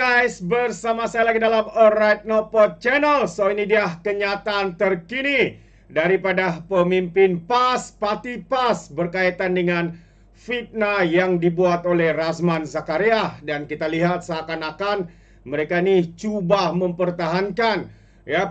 guys, bersama saya lagi dalam Alright Nopod Channel. So ini dia kenyataan terkini daripada pemimpin PAS, Parti PAS berkaitan dengan fitnah yang dibuat oleh Razman Zakaria. Dan kita lihat seakan-akan mereka ni cuba mempertahankan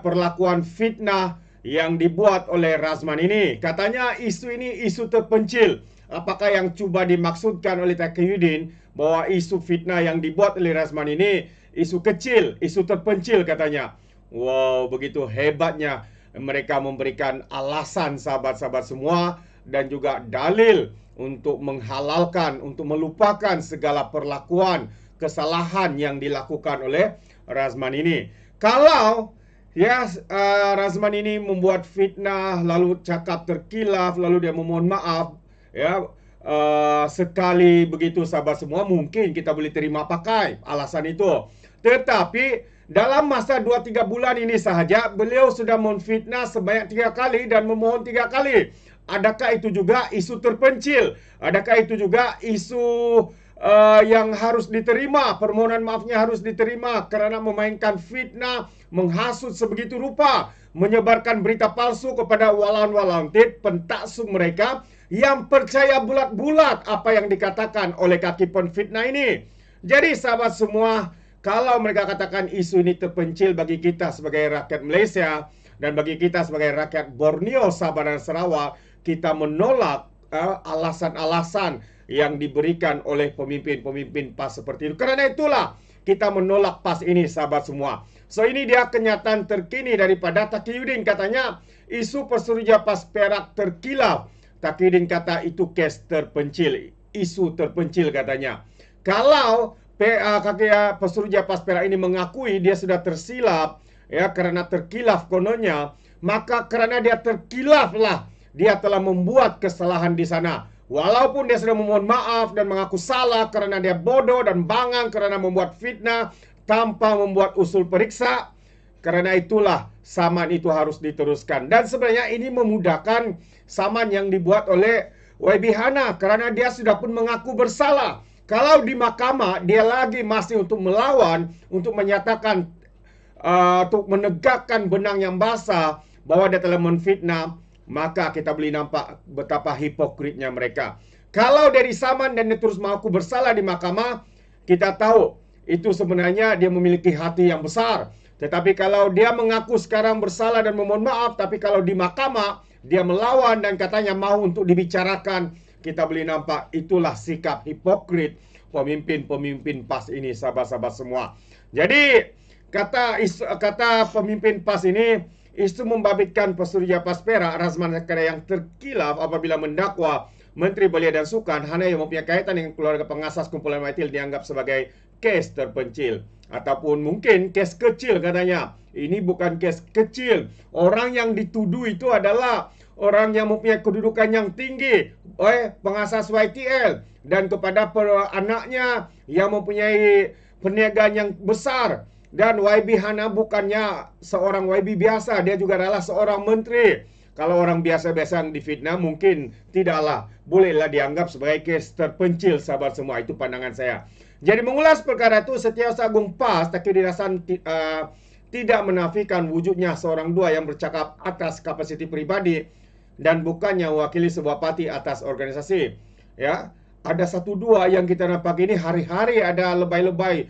perlakuan fitnah yang dibuat oleh Razman ini. Katanya isu ini isu terpencil. Apakah yang cuba dimaksudkan oleh Taqiyuddin bahwa isu fitnah yang dibuat oleh Razman ini isu kecil, isu terpencil katanya. Wow, begitu hebatnya mereka memberikan alasan sahabat-sahabat semua dan juga dalil untuk menghalalkan, untuk melupakan segala perlakuan kesalahan yang dilakukan oleh Razman ini. Kalau Razman ini membuat fitnah, lalu cakap terkilaf, lalu dia memohon maaf, sekali begitu sahabat semua, mungkin kita boleh terima pakai alasan itu. Tetapi dalam masa 2-3 bulan ini sahaja beliau sudah memfitnah sebanyak 3 kali dan memohon 3 kali. Adakah itu juga isu terpencil? Adakah itu juga isu yang harus diterima? Permohonan maafnya harus diterima kerana memainkan fitnah, menghasut sebegitu rupa, menyebarkan berita palsu kepada walaun-walaun pentaksub mereka yang percaya bulat-bulat apa yang dikatakan oleh kaki penfitnah ini. Jadi sahabat semua, kalau mereka katakan isu ini terpencil bagi kita sebagai rakyat Malaysia dan bagi kita sebagai rakyat Borneo, Sabah dan Sarawak, kita menolak alasan-alasan yang diberikan oleh pemimpin-pemimpin PAS seperti itu. Kerana itulah kita menolak PAS ini sahabat semua. So ini dia kenyataan terkini daripada Taqiyuddin. Katanya isu Pesuruhjaya PAS Perak terkilaf. Taqiyuddin kata itu kes terpencil, isu terpencil katanya. Kalau Pesuruhjaya PAS Perak ini mengakui dia sudah tersilap kerana terkilaf kononnya, maka kerana dia terkilaf lah dia telah membuat kesalahan di sana. Walaupun dia sudah memohon maaf dan mengaku salah kerana dia bodoh dan bangang kerana membuat fitnah tanpa membuat usul periksa. Kerana itulah saman itu harus diteruskan. Dan sebenarnya ini memudahkan saman yang dibuat oleh YB Hana kerana dia sudah pun mengaku bersalah. Kalau di mahkamah dia lagi masih untuk melawan, untuk menyatakan, untuk menegakkan benang yang basah bahwa dia telah menfitnah, maka kita boleh nampak betapa hipokritnya mereka. Kalau dari saman dan dia terus mengaku bersalah di mahkamah, kita tahu itu sebenarnya dia memiliki hati yang besar. Tetapi kalau dia mengaku sekarang bersalah dan memohon maaf, tapi kalau di mahkamah dia melawan dan katanya mau untuk dibicarakan, kita boleh nampak itulah sikap hipokrit pemimpin-pemimpin PAS ini sahabat-sahabat semua. Jadi kata pemimpin PAS ini, isu membabitkan Pesuruhjaya PAS Perak Razman Zakaria yang terkilaf apabila mendakwa Menteri Belia dan Sukan Hana yang mempunyai kaitan dengan keluarga pengasas kumpulan Maitil dianggap sebagai kes terpencil. Ataupun mungkin kes kecil katanya. Ini bukan kes kecil. Orang yang dituduh itu adalah orang yang mempunyai kedudukan yang tinggi, pengasas YTL, dan kepada anaknya yang mempunyai perniagaan yang besar. Dan YB Hana bukannya seorang YB biasa, dia juga adalah seorang menteri. Kalau orang biasa-biasa yang difitnah mungkin tidaklah, bolehlah dianggap sebagai kes terpencil sahabat semua. Itu pandangan saya. Jadi mengulas perkara itu, Setiausaha Agung PAS Taqiyuddin Hasan tidak menafikan wujudnya seorang dua yang bercakap atas kapasiti pribadi dan bukannya mewakili sebuah parti atas organisasi. Ada 1-2 yang kita nampak ini hari-hari ada lebay-lebay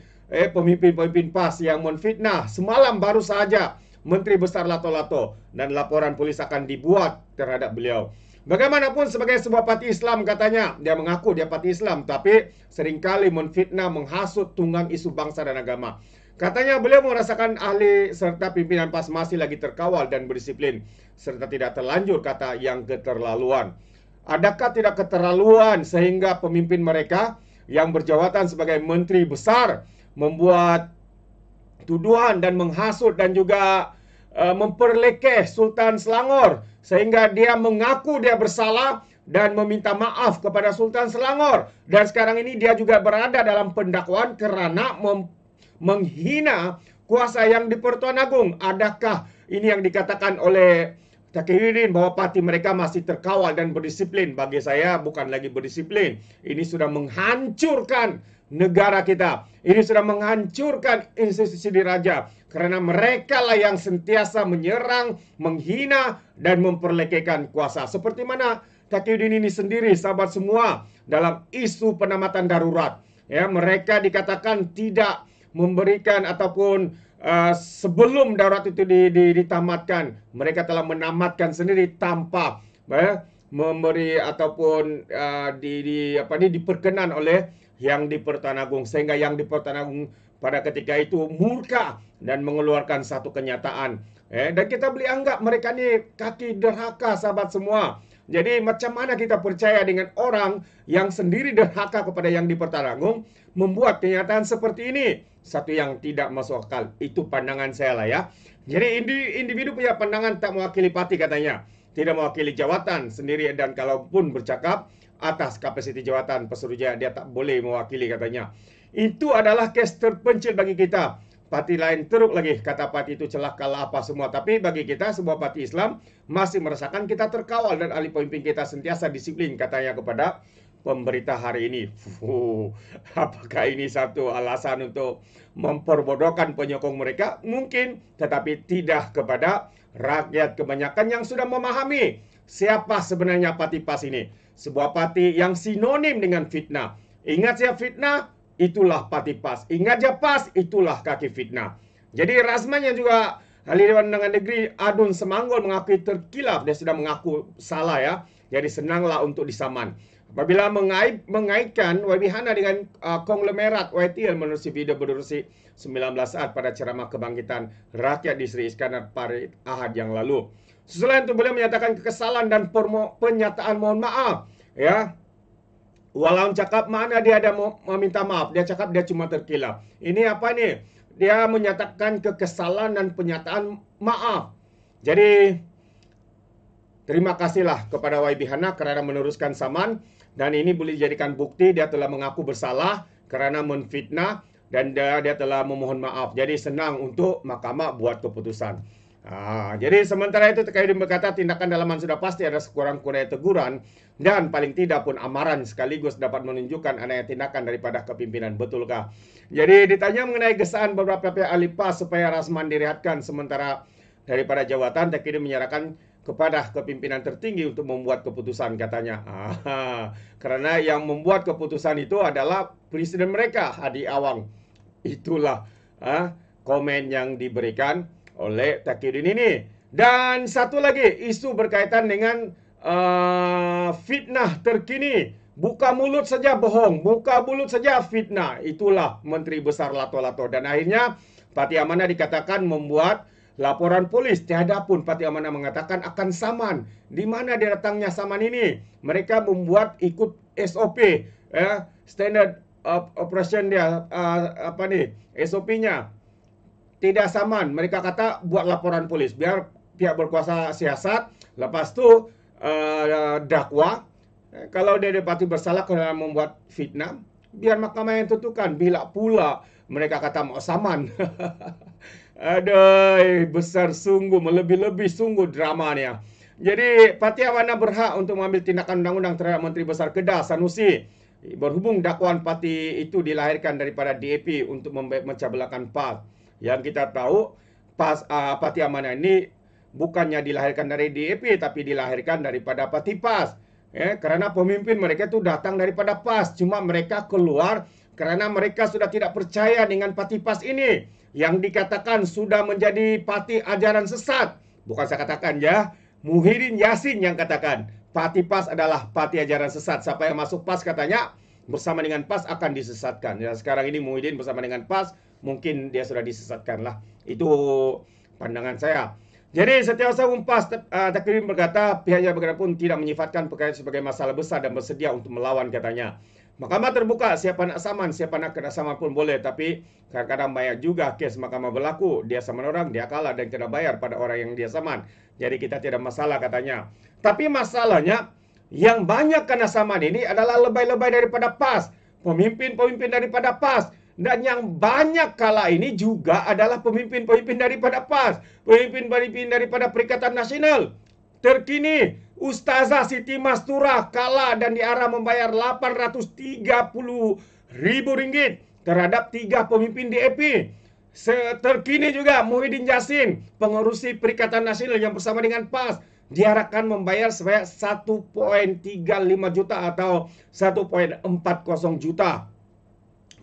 pemimpin-pemimpin PAS yang menfitnah. Semalam baru saja Menteri Besar Lato-Lato dan laporan polis akan dibuat terhadap beliau. Bagaimanapun sebagai sebuah parti Islam katanya, dia mengaku dia parti Islam, tapi seringkali menfitnah, menghasut tunggang isu bangsa dan agama. Katanya beliau merasakan ahli serta pimpinan PAS masih lagi terkawal dan berdisiplin, serta tidak terlanjur kata yang keterlaluan. Adakah tidak keterlaluan sehingga pemimpin mereka yang berjawatan sebagai menteri besar membuat tuduhan dan menghasut dan juga memperlekeh Sultan Selangor sehingga dia mengaku dia bersalah dan meminta maaf kepada Sultan Selangor, dan sekarang ini dia juga berada dalam pendakwaan kerana menghina kuasa yang di Pertuan Agong. Adakah ini yang dikatakan oleh Taqiyuddin bahwa parti mereka masih terkawal dan berdisiplin? Bagi saya bukan lagi berdisiplin, ini sudah menghancurkan negara kita. Ini sudah menghancurkan institusi diraja. Karena mereka lah yang sentiasa menyerang, menghina, dan memperlekehkan kuasa. Seperti mana Taqiyuddin ini sendiri, sahabat semua, dalam isu penamatan darurat. Ya, mereka dikatakan tidak memberikan ataupun sebelum darurat itu ditamatkan, mereka telah menamatkan sendiri tanpa memberi ataupun diperkenan oleh yang di Pertuan Agong, sehingga yang di Pertuan Agong pada ketika itu murka dan mengeluarkan satu kenyataan. Dan kita boleh anggap mereka ni kaki derhaka, sahabat semua. Jadi macam mana kita percaya dengan orang yang sendiri derhaka kepada yang di Pertuan Agong membuat kenyataan seperti ini? Satu yang tidak masuk akal. Itu pandangan saya lah ya. Jadi individu punya pandangan tak mewakili parti katanya. Tidak mewakili jawatan sendiri, dan kalaupun bercakap atas kapasiti jawatan Pesuruhjaya, dia tak boleh mewakili katanya. Itu adalah kes terpencil bagi kita. Parti lain teruk lagi, kata parti itu celaka lah apa semua. Tapi bagi kita, sebuah parti Islam masih merasakan kita terkawal, dan ahli pemimpin kita sentiasa disiplin katanya kepada pemberita hari ini. Apakah ini satu alasan untuk memperbodohkan penyokong mereka? Mungkin, tetapi tidak kepada rakyat kebanyakan yang sudah memahami siapa sebenarnya parti PAS ini. Sebuah parti yang sinonim dengan fitnah. Ingat ya fitnah, itulah parti PAS. Ingat ya PAS, itulah kaki fitnah. Jadi Rasman yang juga ahli Dewan Undangan Negeri Adun Semanggol mengakui terkilaf. Dia sudah mengaku salah ya. Jadi senanglah untuk disaman. Apabila mengaitkan YB Hana dengan konglomerat YTL menerusi video berdurasi 19 saat pada ceramah kebangkitan rakyat di Sri Iskandar Parit Ahad yang lalu. Selain itu beliau menyatakan kekesalan dan pernyataan mohon maaf. Ya, walau cakap mana dia ada meminta maaf, dia cakap dia cuma terkilap. Ini apa nih? Dia menyatakan kekesalan dan pernyataan maaf. Jadi terima kasihlah kepada YB Hana kerana meneruskan saman. Dan ini boleh dijadikan bukti dia telah mengaku bersalah kerana menfitnah, dan dia telah memohon maaf. Jadi senang untuk mahkamah buat keputusan. Jadi sementara itu Taqiyuddin berkata tindakan dalaman sudah pasti ada sekurang-kurangnya teguran dan paling tidak pun amaran sekaligus dapat menunjukkan adanya tindakan daripada kepimpinan. Betulkah? Jadi ditanya mengenai gesaan beberapa pihak ahli PAS supaya Rasman direhatkan sementara daripada jawatan, Taqiyuddin menyerahkan kepada kepimpinan tertinggi untuk membuat keputusan katanya. Karena yang membuat keputusan itu adalah presiden mereka, Hadi Awang. Itulah komen yang diberikan oleh Taqiyuddin ini. Dan satu lagi isu berkaitan dengan fitnah terkini. Buka mulut saja bohong, buka mulut saja fitnah. Itulah Menteri Besar Lato-Lato. Dan akhirnya Parti Amanah dikatakan membuat laporan polis. Tiada pun Parti Amanah mengatakan akan saman. Di mana dia datangnya saman ini? Mereka membuat ikut SOP, standard operation dia, SOP-nya. Tidak saman. Mereka kata buat laporan polis biar pihak berkuasa siasat, lepas tu dakwa. Kalau dia dapati bersalah kerana membuat fitnah, biar mahkamah yang tentukan. Bila pula mereka kata mau saman. Aduh, besar sungguh, melebih-lebih sungguh dramanya. Jadi, Parti Amanah berhak untuk mengambil tindakan undang-undang terhadap Menteri Besar Kedah, Sanusi. Berhubung dakwaan parti itu dilahirkan daripada DAP untuk memecah belahkan PAS. Yang kita tahu, Parti Amanah ini bukannya dilahirkan dari DAP, tapi dilahirkan daripada Parti PAS. Kerana pemimpin mereka itu datang daripada PAS. Cuma mereka keluar kerana mereka sudah tidak percaya dengan Parti PAS ini, yang dikatakan sudah menjadi parti ajaran sesat. Bukan saya katakan ya, Muhyiddin Yassin yang katakan Parti PAS adalah parti ajaran sesat. Siapa yang masuk PAS katanya bersama dengan PAS akan disesatkan. Ya, sekarang ini Muhyiddin bersama dengan PAS, mungkin dia sudah disesatkan lah. Itu pandangan saya. Jadi Setiausaha Umum PAS Taqiyuddin berkata pihaknya bagaimanapun tidak menyifatkan perkara sebagai masalah besar dan bersedia untuk melawan katanya. Mahkamah terbuka, siapa nak saman, siapa nak kena saman pun boleh. Tapi kadang-kadang banyak juga kes mahkamah berlaku. Dia saman orang, dia kalah dan kena bayar pada orang yang dia saman. Jadi kita tidak masalah katanya. Tapi masalahnya, yang banyak kena saman ini adalah lebay-lebay daripada PAS. Pemimpin-pemimpin daripada PAS. Dan yang banyak kala ini juga adalah pemimpin-pemimpin daripada PAS. Pemimpin-pemimpin daripada Perikatan Nasional. Terkini, Ustazah Siti Masturah kalah dan diarah membayar Rp830.000 terhadap 3 pemimpin DAP. Terkini juga Muhyiddin Yassin, pengerusi Perikatan Nasional yang bersama dengan PAS, diharapkan membayar sebanyak 1,35 juta atau 1,40 juta.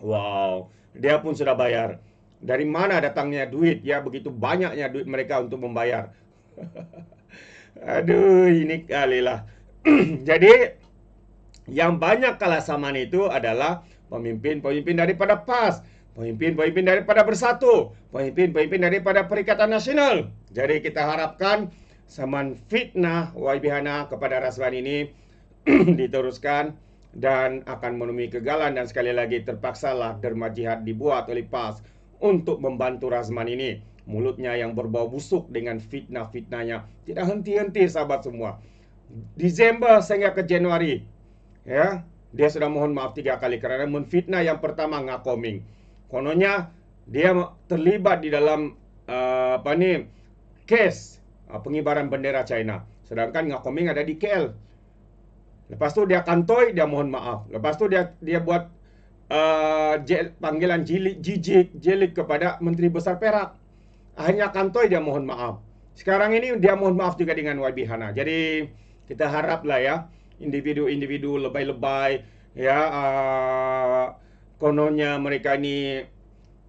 Wow, dia pun sudah bayar. Dari mana datangnya duit? Ya, begitu banyaknya duit mereka untuk membayar. Aduh, ini kalilah. Jadi, yang banyak kalah saman itu adalah pemimpin-pemimpin daripada PAS, pemimpin-pemimpin daripada Bersatu, pemimpin-pemimpin daripada Perikatan Nasional. Jadi kita harapkan saman fitnah YB Hana kepada Razman ini diteruskan dan akan menemui kegagalan, dan sekali lagi terpaksalah derma jihad dibuat oleh PAS untuk membantu Razman ini. Mulutnya yang berbau busuk dengan fitnah-fitnahnya tidak henti-henti, sahabat semua. Desember sehingga ke Januari, ya, dia sudah mohon maaf 3 kali kerana menfitnah. Yang pertama Ngakoming, kononnya dia terlibat di dalam kes pengibaran bendera China, sedangkan Ngakoming ada di KL. Lepas tu dia kantoi, dia mohon maaf. Lepas tu dia buat panggilan jijik kepada Menteri Besar Perak. Akhirnya kantoi, dia mohon maaf. Sekarang ini dia mohon maaf juga dengan YB Hana. Jadi kita haraplah ya, individu-individu lebay-lebay, ya, kononnya mereka ini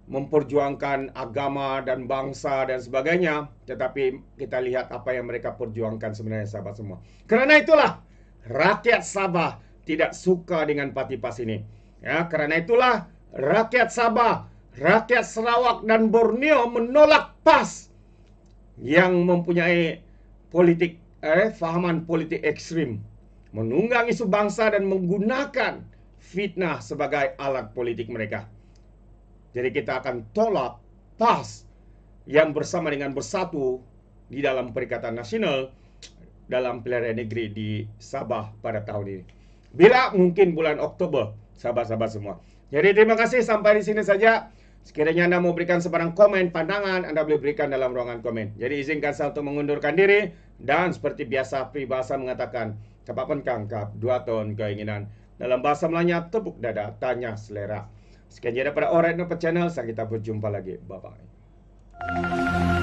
memperjuangkan agama dan bangsa dan sebagainya, tetapi kita lihat apa yang mereka perjuangkan sebenarnya, sahabat semua. Kerana itulah rakyat Sabah tidak suka dengan parti PAS ini. Ya, kerana itulah rakyat Sabah, rakyat Sarawak dan Borneo menolak PAS yang mempunyai fahaman politik ekstrim, menunggang isu bangsa dan menggunakan fitnah sebagai alat politik mereka. Jadi kita akan tolak PAS yang bersama dengan Bersatu di dalam Perikatan Nasional dalam pilihan negeri di Sabah pada tahun ini. Bila mungkin bulan Oktober, sahabat-sahabat semua. Jadi terima kasih, sampai di sini saja. Sekiranya Anda mau berikan sebarang komen, pandangan, Anda boleh berikan dalam ruangan komen. Jadi izinkan saya untuk mengundurkan diri. Dan seperti biasa, peribahasa mengatakan, kapan kangkap, 2 tahun keinginan. Dalam bahasa Melanya, tepuk dada, tanya selera. Sekian daripada Alright Nope Channel. Sampai kita berjumpa lagi. Bye-bye.